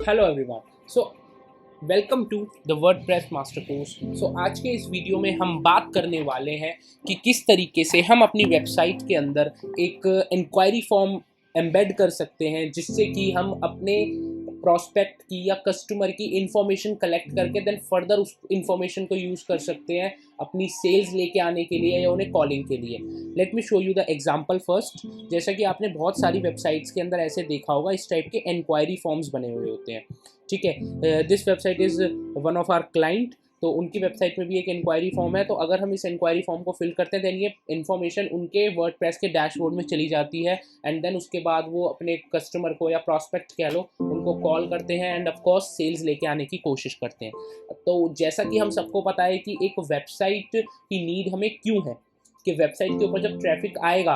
Hello everyone. So welcome to the WordPress master course. आज के इस वीडियो में हम बात करने वाले हैं कि किस तरीके से हम अपनी वेबसाइट के अंदर एक इंक्वायरी फॉर्म एम्बेड कर सकते हैं, जिससे कि हम अपने प्रॉस्पेक्ट की या कस्टमर की इंफॉर्मेशन कलेक्ट करके देन फर्दर उस इंफॉर्मेशन को यूज़ कर सकते हैं अपनी सेल्स लेके आने के लिए या उन्हें कॉलिंग के लिए। Let me show you the example first. जैसा कि आपने बहुत सारी वेबसाइट्स के अंदर ऐसे देखा होगा, इस टाइप के इंक्वायरी फॉर्म्स बने हुए होते हैं। ठीक है, this website is one of our client, तो उनकी वेबसाइट में भी एक इंक्वायरी फॉर्म है। तो अगर हम इस इंक्वायरी फॉर्म को फिल करते हैं देन ये इन्फॉर्मेशन उनके वर्डप्रेस के डैशबोर्ड में चली जाती है, एंड देन उसके बाद वो अपने कस्टमर को या प्रॉस्पेक्ट कह लो उनको कॉल करते हैं एंड ऑफ कोर्स सेल्स लेके आने की कोशिश करते हैं। तो जैसा कि हम सबको पता है कि एक वेबसाइट की नीड हमें क्यों है, कि वेबसाइट के ऊपर जब ट्रैफिक आएगा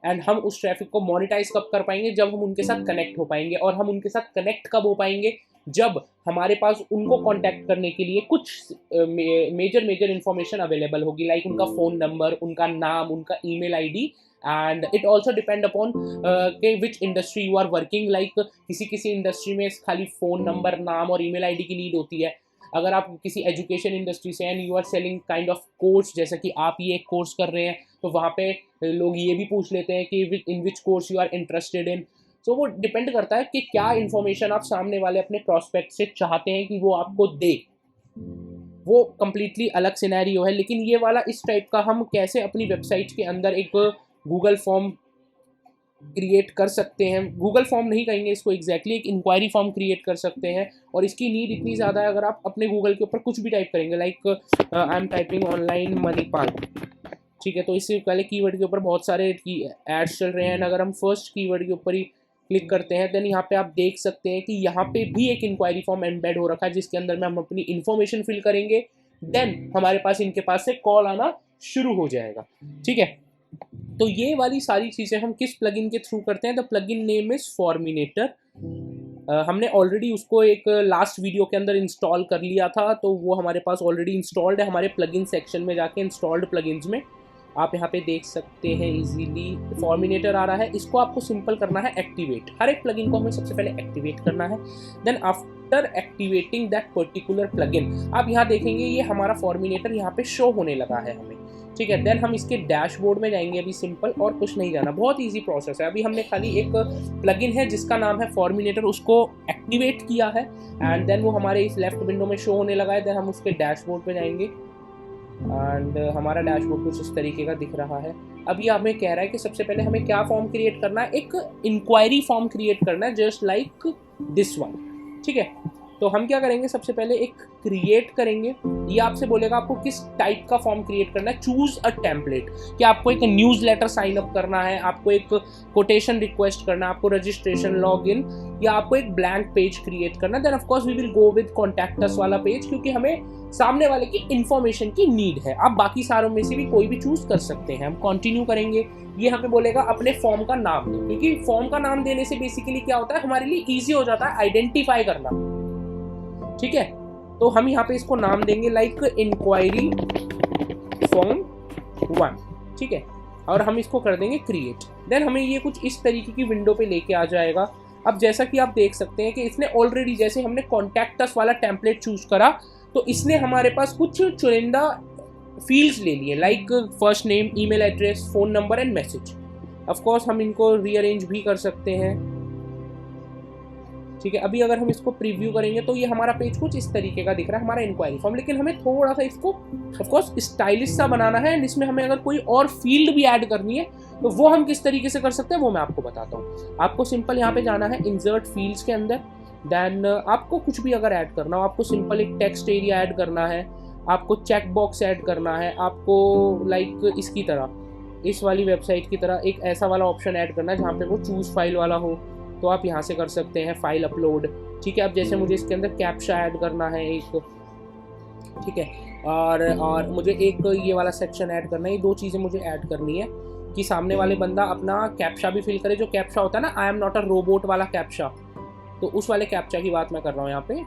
एंड हम उस ट्रैफिक को मोनेटाइज कब कर पाएंगे, जब हम उनके साथ कनेक्ट हो पाएंगे। और हम उनके साथ कनेक्ट कब हो पाएंगे, जब हमारे पास उनको कांटेक्ट करने के लिए कुछ मेजर इन्फॉर्मेशन अवेलेबल होगी, लाइक उनका फ़ोन नंबर, उनका नाम, उनका email ID, and it also depend upon के which industry you are working. Like किसी इंडस्ट्री में खाली फ़ोन नंबर, नाम और ईमेल आईडी की नीड होती है। अगर आप किसी एजुकेशन इंडस्ट्री से and you are selling kind of course, जैसा कि आप ये एक कोर्स कर रहे हैं, तो वहाँ पे लोग ये भी पूछ लेते हैं कि in which course you are interested in. तो वो डिपेंड करता है कि क्या इन्फॉर्मेशन आप सामने वाले अपने प्रॉस्पेक्ट से चाहते हैं कि वो आपको दे। वो कम्प्लीटली अलग सिनेरियो है। लेकिन ये वाला इस टाइप का हम कैसे अपनी वेबसाइट के अंदर एक गूगल फॉर्म क्रिएट कर सकते हैं, गूगल फॉर्म नहीं कहेंगे इसको एग्जैक्टली, एक इंक्वायरी फॉर्म क्रिएट कर सकते हैं। और इसकी नीड इतनी ज़्यादा है, अगर आप अपने गूगल के ऊपर कुछ भी टाइप करेंगे, like I am typing online Manipal, ठीक है, तो इससे पहले कीवर्ड के ऊपर बहुत सारे एड्स चल रहे हैं। अगर हम फर्स्ट कीवर्ड के ऊपर ही क्लिक करते हैं देन यहाँ पे आप देख सकते हैं कि यहाँ पे भी एक इंक्वायरी फॉर्म एम्बेड हो रखा है, जिसके अंदर में हम अपनी इन्फॉर्मेशन फिल करेंगे, देन हमारे पास इनके पास से कॉल आना शुरू हो जाएगा। ठीक है, तो ये वाली सारी चीज़ें हम किस प्लगइन के थ्रू करते हैं। The plugin name is Forminator. हमने ऑलरेडी उसको एक लास्ट वीडियो के अंदर इंस्टॉल कर लिया था, तो वो हमारे पास ऑलरेडी इंस्टॉल्ड है। हमारे प्लगइन सेक्शन में जाके इंस्टॉल्ड प्लगइन्स में आप यहाँ पे देख सकते हैं इजीली फॉर्मिनेटर आ रहा है। इसको आपको सिंपल करना है एक्टिवेट। हर एक प्लगइन को हमें सबसे पहले एक्टिवेट करना है। Then after activating that particular plugin, आप यहाँ देखेंगे ये हमारा फॉर्मिनेटर यहाँ पे शो होने लगा है हमें। ठीक है, देन हम इसके डैशबोर्ड में जाएंगे। अभी सिंपल और कुछ नहीं जाना, बहुत इजी प्रोसेस है। अभी हमने खाली एक प्लगइन है जिसका नाम है फॉर्मिनेटर, उसको एक्टिवेट किया है एंड देन वो हमारे इस लेफ्ट विंडो में शो होने लगा है। देन हम उसके डैशबोर्ड पे जाएंगे एंड हमारा डैशबोर्ड कुछ इस तरीके का दिख रहा है। अब ये हमें कह रहा है कि सबसे पहले हमें क्या फॉर्म क्रिएट करना है, एक इंक्वायरी फॉर्म क्रिएट करना है, जस्ट लाइक दिस वन। ठीक है, तो हम क्या करेंगे, सबसे पहले एक क्रिएट करेंगे। ये आपसे बोलेगा आपको किस टाइप का फॉर्म क्रिएट करना है। चूज अ टेम्पलेट, कि आपको एक न्यूज़ लेटर साइन अप करना है, आपको एक कोटेशन रिक्वेस्ट करना है, आपको रजिस्ट्रेशन लॉगिन, या आपको एक ब्लैंक पेज क्रिएट करना है। Then of course we will go with contact us वाला पेज, क्योंकि हमें सामने वाले की इंफॉर्मेशन की नीड है। आप बाकी सारों में से भी कोई भी चूज कर सकते हैं। हम कंटिन्यू करेंगे। ये हमें बोलेगा अपने फॉर्म का नाम दो, क्योंकि फॉर्म का नाम देने से बेसिकली क्या होता है, हमारे लिए ईजी हो जाता है आइडेंटिफाई करना। ठीक है, तो हम यहाँ पे इसको नाम देंगे लाइक इंक्वायरी फॉर्म 1। ठीक है, और हम इसको कर देंगे क्रिएट। देन हमें ये कुछ इस तरीके की विंडो पे लेके आ जाएगा। अब जैसा कि आप देख सकते हैं कि इसने ऑलरेडी, जैसे हमने कॉन्टैक्ट अस वाला टेम्पलेट चूज करा, तो इसने हमारे पास कुछ चुनिंदा फील्ड्स ले लिए, like first name, email address, phone number and message. Of course हम इनको रीअरेंज भी कर सकते हैं। ठीक है, अभी अगर हम इसको प्रीव्यू करेंगे तो ये हमारा पेज कुछ इस तरीके का दिख रहा है, हमारा इंक्वायरी फॉर्म। लेकिन हमें थोड़ा सा इसको ऑफ कोर्स स्टाइलिश सा बनाना है, एंड इसमें हमें अगर कोई और फील्ड भी ऐड करनी है तो वो हम किस तरीके से कर सकते हैं वो मैं आपको बताता हूँ। आपको सिंपल यहाँ पे जाना है इंसर्ट फील्ड्स के अंदर। देन आपको कुछ भी अगर ऐड करना हो, आपको सिंपल एक टेक्स्ट एरिया ऐड करना है, आपको चेक बॉक्स ऐड करना है, आपको लाइक इसकी तरह, इस वाली वेबसाइट की तरह एक ऐसा वाला ऑप्शन ऐड करना है जहाँ पे वो चूज फाइल वाला हो, तो आप यहाँ से कर सकते हैं फाइल अपलोड। ठीक है, अब जैसे मुझे इसके अंदर कैप्चा ऐड करना है एक, ठीक है, और मुझे एक ये वाला सेक्शन ऐड करना है। ये दो चीज़ें मुझे ऐड करनी है कि सामने वाले बंदा अपना कैप्चा भी फिल करे। जो कैप्चा होता है ना, I am not a robot वाला कैप्चा, तो उस वाले कैप्चा की बात मैं कर रहा हूँ यहाँ पे।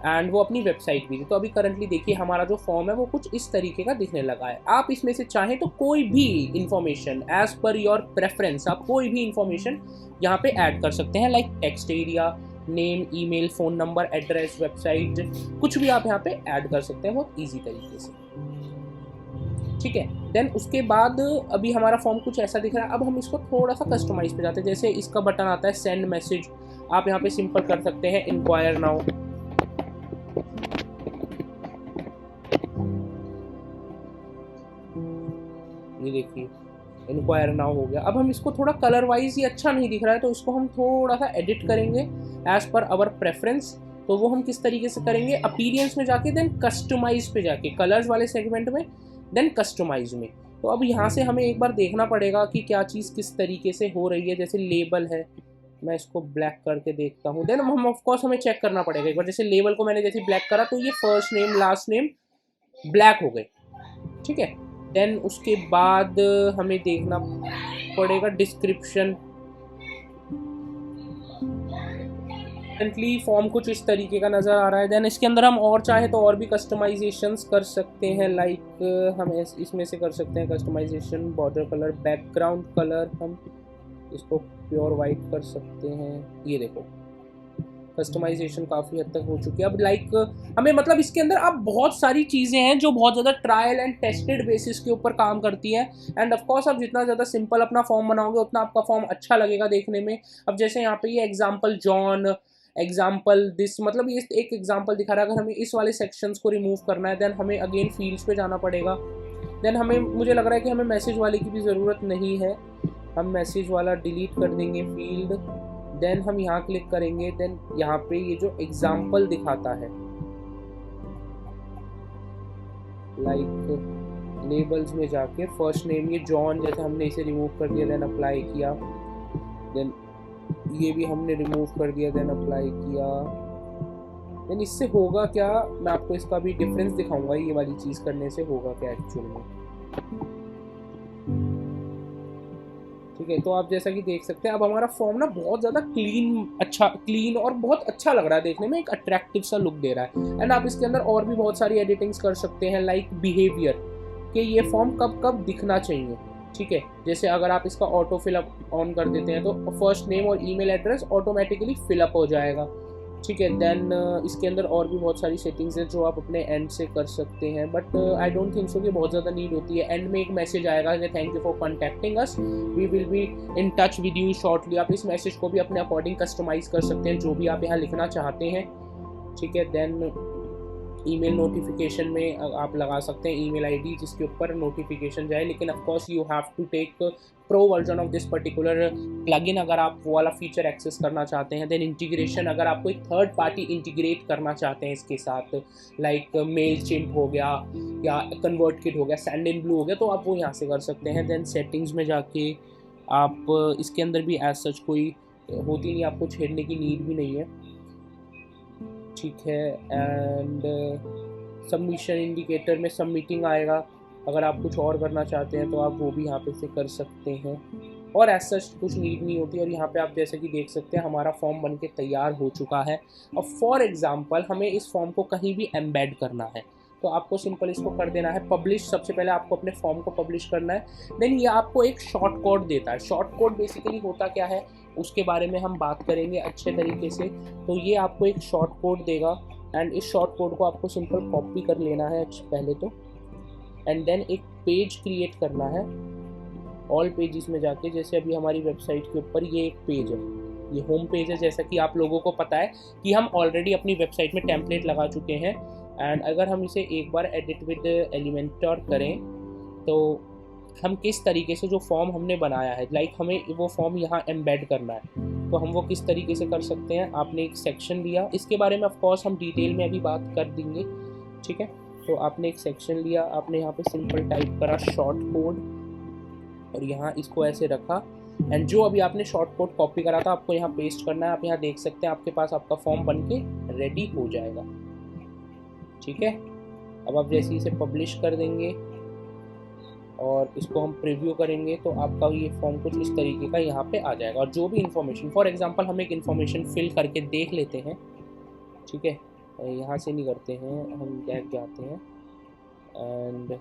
एंड वो अपनी वेबसाइट भी थी। तो अभी करंटली देखिए हमारा जो फॉर्म है वो कुछ इस तरीके का दिखने लगा है। आप इसमें से चाहें तो कोई भी information as per your preference, आप कोई भी इंफॉर्मेशन यहाँ पे ऐड कर सकते हैं, like text area, name, email, phone number, address, website, कुछ भी आप यहाँ पे ऐड कर सकते हैं बहुत ईजी तरीके से। ठीक है, देन उसके बाद अभी हमारा फॉर्म कुछ ऐसा दिख रहा है। अब हम इसको थोड़ा सा कस्टमाइज़ पे जाते हैं। जैसे इसका बटन आता है सेंड मैसेज, आप यहाँ पे सिंपल कर सकते हैं इंक्वायर नाउ। ये देखिए इंक्वायर नाउ हो गया। अब हम इसको थोड़ा कलर वाइज ये अच्छा नहीं दिख रहा है, तो इसको हम थोड़ा सा एडिट करेंगे एज पर आवर प्रेफरेंस। तो वो हम किस तरीके से करेंगे, अपीरियंस में जाके देन कस्टमाइज पे जाके, कलर्स वाले सेगमेंट में देन कस्टमाइज में। तो अब यहाँ से हमें एक बार देखना पड़ेगा कि क्या चीज़ किस तरीके से हो रही है। जैसे लेबल है, मैं इसको ब्लैक करके देखता हूँ, देन हम ऑफकोर्स हमें चेक करना पड़ेगा एक बार। जैसे लेबल को मैंने जैसे ब्लैक करा तो ये first name last name black हो गए। ठीक है, देन उसके बाद हमें देखना पड़ेगा डिस्क्रिप्शन। फॉर्म कुछ इस तरीके का नज़र आ रहा है। देन इसके अंदर हम और चाहे तो और भी कस्टमाइजेशंस कर सकते हैं। लाइक हम इसमें से कर सकते हैं customisation, border colour, background colour हम इसको प्योर वाइट कर सकते हैं। ये देखो कस्टमाइजेशन काफ़ी हद तक हो चुकी है। अब लाइक हमें मतलब इसके अंदर अब बहुत सारी चीज़ें हैं जो बहुत ज़्यादा ट्रायल एंड टेस्टेड बेसिस के ऊपर काम करती हैं। एंड ऑफ कोर्स आप जितना ज़्यादा सिंपल अपना फॉर्म बनाओगे उतना आपका फॉर्म अच्छा लगेगा देखने में। अब जैसे यहाँ पे ये एग्जाम्पल जॉन, एग्जाम्पल दिस, मतलब ये एक एग्जाम्पल दिखा रहा है। अगर हमें इस वाले सेक्शंस को रिमूव करना है देन हमें अगेन फील्ड्स पे जाना पड़ेगा। देन हमें, मुझे लग रहा है कि हमें मैसेज वाले की भी ज़रूरत नहीं है, हम मैसेज वाला डिलीट कर देंगे फील्ड। देन हम यहाँ क्लिक करेंगे, देन यहाँ पे ये जो एग्जाम्पल दिखाता है लाइक लेबल्स में जाके फर्स्ट नेम ये जॉन, जैसे हमने इसे रिमूव कर दिया, देन अप्लाई किया, देन ये भी हमने रिमूव कर दिया, देन अप्लाई किया। देन इससे होगा क्या, मैं आपको इसका भी डिफरेंस दिखाऊंगा, ये वाली चीज़ करने से होगा क्या एक्चुअल में। ठीक है, तो आप जैसा कि देख सकते हैं अब हमारा फॉर्म ना बहुत ज़्यादा क्लीन और बहुत अच्छा लग रहा है देखने में, एक अट्रैक्टिव सा लुक दे रहा है। एंड आप इसके अंदर और भी बहुत सारी एडिटिंग्स कर सकते हैं लाइक बिहेवियर, कि ये फॉर्म कब कब दिखना चाहिए। ठीक है, जैसे अगर आप इसका ऑटो फिलअप ऑन कर देते हैं तो फर्स्ट नेम और ईमेल एड्रेस ऑटोमेटिकली फिलअप हो जाएगा। ठीक है, देन इसके अंदर और भी बहुत सारी सेटिंग्स है जो आप अपने एंड से कर सकते हैं, but I don't think so कि बहुत ज़्यादा नीड होती है। एंड में एक मैसेज आएगा कि thank you for contacting us, we will be in touch with you shortly. आप इस मैसेज को भी अपने अकॉर्डिंग कस्टमाइज़ कर सकते हैं, जो भी आप यहाँ लिखना चाहते हैं। ठीक है, देन ईमेल नोटिफिकेशन में आप लगा सकते हैं ईमेल आईडी जिसके ऊपर नोटिफिकेशन जाए, लेकिन of course you have to take pro version of this particular plugin अगर आप वो वाला फीचर एक्सेस करना चाहते हैं। देन इंटीग्रेशन, अगर आप कोई थर्ड पार्टी इंटीग्रेट करना चाहते हैं इसके साथ, लाइक मेलचिम्प हो गया या कन्वर्टकिट हो गया, सेंडइनब्लू हो गया, तो आप वो यहाँ से कर सकते हैं। देन सेटिंग्स में जाके आप इसके अंदर भी एज सच कोई होती नहीं, आपको छेड़ने की नीड भी नहीं है। ठीक है, एंड सबमिशन इंडिकेटर में सबमिटिंग आएगा, अगर आप कुछ और करना चाहते हैं तो आप वो भी यहाँ पे से कर सकते हैं, और एज सच कुछ नीड नहीं होती। और यहाँ पे आप जैसे कि देख सकते हैं हमारा फॉर्म बन के तैयार हो चुका है। अब फॉर एग्जांपल हमें इस फॉर्म को कहीं भी एम्बेड करना है, तो आपको सिंपल इसको कर देना है पब्लिश। सबसे पहले आपको अपने फॉर्म को पब्लिश करना है। देन ये आपको एक शॉर्ट कोड देता है। शॉर्ट कोड बेसिकली होता क्या है उसके बारे में हम बात करेंगे अच्छे तरीके से। तो ये आपको एक शॉर्ट कोड देगा, एंड इस शॉर्ट कोड को आपको सिंपल कॉपी कर लेना है पहले तो, एंड देन एक पेज क्रिएट करना है ऑल पेजेस में जाके। जैसे अभी हमारी वेबसाइट के ऊपर ये एक पेज है, ये होम पेज है। जैसा कि आप लोगों को पता है कि हम ऑलरेडी अपनी वेबसाइट में टेम्पलेट लगा चुके हैं, एंड अगर हम इसे एक बार एडिट विद एलिमेंटर करें तो हम किस तरीके से जो फॉर्म हमने बनाया है, लाइक हमें वो फॉर्म यहाँ एम्बेड करना है, तो हम वो किस तरीके से कर सकते हैं। आपने एक सेक्शन लिया, इसके बारे में ऑफ कोर्स हम डिटेल में अभी बात कर देंगे। ठीक है, तो आपने एक सेक्शन लिया, आपने यहाँ पे सिंपल टाइप करा शॉर्ट कोड, और यहाँ इसको ऐसे रखा, एंड जो अभी आपने शॉर्ट कोड कॉपी करा था आपको यहाँ पेस्ट करना है। आप यहाँ देख सकते हैं आपके पास आपका फॉर्म बन के रेडी हो जाएगा। ठीक है, अब आप जैसे इसे पब्लिश कर देंगे और इसको हम प्रीव्यू करेंगे तो आपका ये फॉर्म कुछ इस तरीके का यहाँ पे आ जाएगा। और जो भी इन्फॉर्मेशन, फॉर एग्जांपल हम एक इन्फॉर्मेशन फिल करके देख लेते हैं। ठीक है, यहाँ से नहीं करते हैं, हम बैक जाते हैं, एंड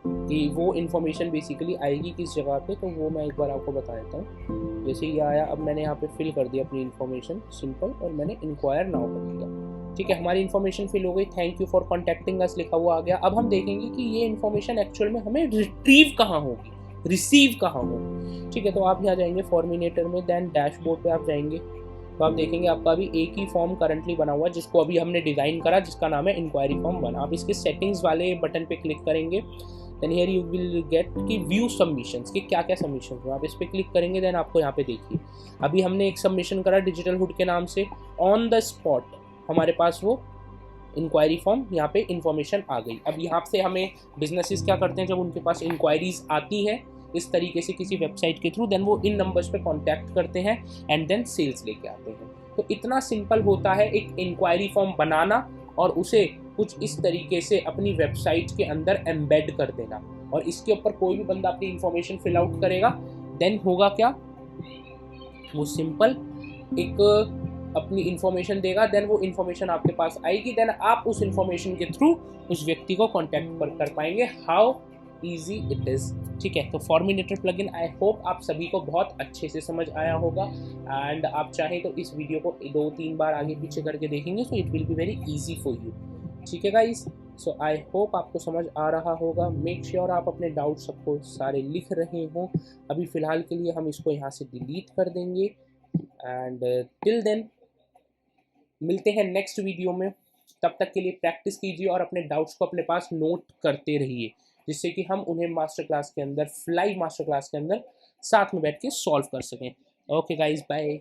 कि वो इन्फॉर्मेशन बेसिकली आएगी किस जगह पे, तो वो मैं एक बार आपको बता देता हूँ। जैसे ये आया, अब मैंने यहाँ पे फिल कर दिया अपनी इन्फॉर्मेशन सिंपल, और मैंने इंक्वायर नाउ कर दिया। ठीक है, हमारी इन्फॉर्मेशन फिल हो गई, थैंक यू फॉर कॉन्टैक्टिंग अस लिखा हुआ आ गया। अब हम देखेंगे कि ये इन्फॉर्मेशन एक्चुअल में हमें रिट्रीव कहाँ होगी, रिसीव कहाँ होगी। ठीक है, तो आप यहाँ जाएंगे फॉर्मिनेटर में, देन डैशबोर्ड पे आप जाएंगे, तो आप देखेंगे आपका अभी एक ही फॉर्म करंटली बना हुआ है जिसको अभी हमने डिज़ाइन करा, जिसका नाम है इंक्वायरी फॉर्म 1। आप इसके सेटिंग्स वाले बटन पे क्लिक करेंगे, then here you will get कि व्यू सबमिशंस के क्या क्या सबमिशन हो। आप इस पर क्लिक करेंगे, देन आपको यहाँ पे देखिए अभी हमने एक सबमिशन करा डिजिटल हुड के नाम से, ऑन द स्पॉट हमारे पास वो इंक्वायरी फॉर्म यहाँ पे इंफॉर्मेशन आ गई। अब यहाँ से हमें बिजनेसेस क्या करते हैं, जब उनके पास इंक्वायरीज आती है इस तरीके से किसी वेबसाइट के थ्रू, देन वो इन नंबर्स पे कांटेक्ट करते हैं एंड देन सेल्स लेके आते हैं। तो इतना सिंपल होता है एक इंक्वायरी फॉर्म बनाना और उसे कुछ इस तरीके से अपनी वेबसाइट के अंदर एम्बेड कर देना, और इसके ऊपर कोई भी बंदा अपनी इंफॉर्मेशन फिल आउट करेगा, देन होगा क्या, वो सिंपल एक अपनी इंफॉर्मेशन देगा, देन वो इंफॉर्मेशन आपके पास आएगी, देन आप उस इंफॉर्मेशन के थ्रू उस व्यक्ति को कांटेक्ट कर पाएंगे। How easy it is. ठीक है, तो फॉर्मिनेटर प्लगइन आई होप आप सभी को बहुत अच्छे से समझ आया होगा, एंड आप चाहें तो इस वीडियो को 2-3 बार आगे पीछे करके देखेंगे, so it will be very easy for you. ठीक है गाइस, सो आई होप आपको समझ आ रहा होगा। मेक श्योर आप अपने डाउट सबको सारे लिख रहे हों। अभी फ़िलहाल के लिए हम इसको यहाँ से डिलीट कर देंगे, एंड टिल देन मिलते हैं नेक्स्ट वीडियो में। तब तक के लिए प्रैक्टिस कीजिए और अपने डाउट्स को अपने पास नोट करते रहिए, जिससे कि हम उन्हें मास्टर क्लास के अंदर, लाइव मास्टर क्लास के अंदर साथ में बैठ के सॉल्व कर सकें। Okay guys, bye.